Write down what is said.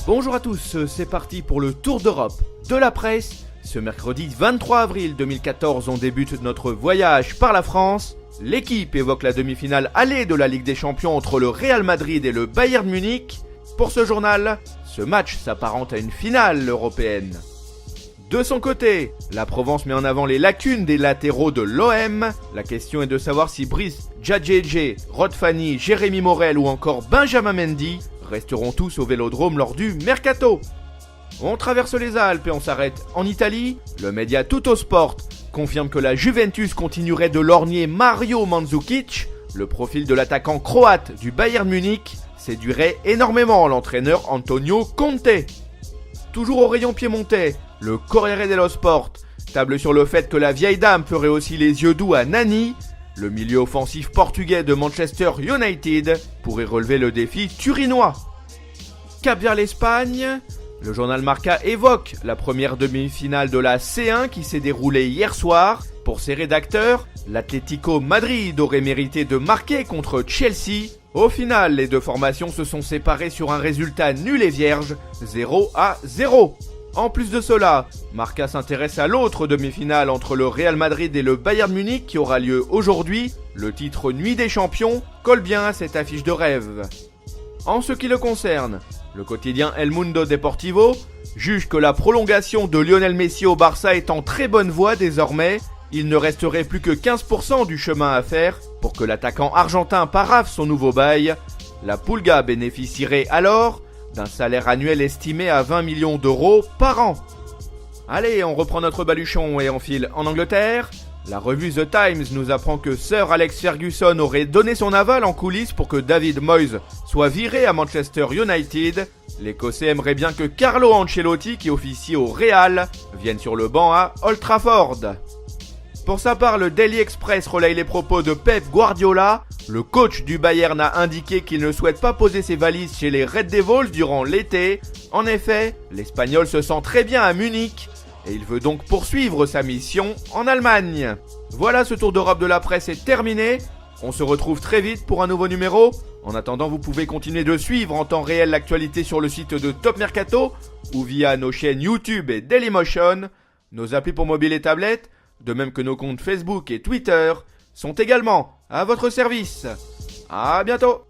Bonjour à tous, c'est parti pour le Tour d'Europe de la presse. Ce mercredi 23 avril 2014, on débute notre voyage par la France. L'équipe évoque la demi-finale aller de la Ligue des Champions entre le Real Madrid et le Bayern Munich. Pour ce journal, ce match s'apparente à une finale européenne. De son côté, la Provence met en avant les lacunes des latéraux de l'OM. La question est de savoir si Brice Djadjedje, Rod Fanny, Jérémy Morel ou encore Benjamin Mendy resteront tous au Vélodrome lors du Mercato. On traverse les Alpes et on s'arrête en Italie. Le média Tuttosport confirme que la Juventus continuerait de lorgner Mario Mandzukic. Le profil de l'attaquant croate du Bayern Munich séduirait énormément l'entraîneur Antonio Conte. Toujours au rayon piémontais, le Corriere dello Sport table sur le fait que la vieille dame ferait aussi les yeux doux à Nani. Le milieu offensif portugais de Manchester United pourrait relever le défi turinois. Cap vers l'Espagne, le journal Marca évoque la première demi-finale de la C1 qui s'est déroulée hier soir. Pour ses rédacteurs, l'Atlético Madrid aurait mérité de marquer contre Chelsea. Au final, les deux formations se sont séparées sur un résultat nul et vierge, 0-0. En plus de cela, Marca s'intéresse à l'autre demi-finale entre le Real Madrid et le Bayern Munich qui aura lieu aujourd'hui. Le titre Nuit des Champions colle bien à cette affiche de rêve. En ce qui le concerne, le quotidien El Mundo Deportivo juge que la prolongation de Lionel Messi au Barça est en très bonne voie désormais. Il ne resterait plus que 15% du chemin à faire pour que l'attaquant argentin paraphe son nouveau bail. La Pulga bénéficierait alors d'un salaire annuel estimé à 20 millions d'euros par an. Allez, on reprend notre baluchon et on file en Angleterre. La revue The Times nous apprend que Sir Alex Ferguson aurait donné son aval en coulisses pour que David Moyes soit viré à Manchester United. L'Écossais aimerait bien que Carlo Ancelotti, qui officie au Real, vienne sur le banc à Old Trafford. Pour sa part, le Daily Express relaye les propos de Pep Guardiola. Le coach du Bayern a indiqué qu'il ne souhaite pas poser ses valises chez les Red Devils durant l'été. En effet, l'Espagnol se sent très bien à Munich et il veut donc poursuivre sa mission en Allemagne. Voilà, ce tour d'Europe de la presse est terminé. On se retrouve très vite pour un nouveau numéro. En attendant, vous pouvez continuer de suivre en temps réel l'actualité sur le site de Top Mercato ou via nos chaînes YouTube et Dailymotion, nos applis pour mobile et tablette, de même que nos comptes Facebook et Twitter sont également à votre service. À bientôt.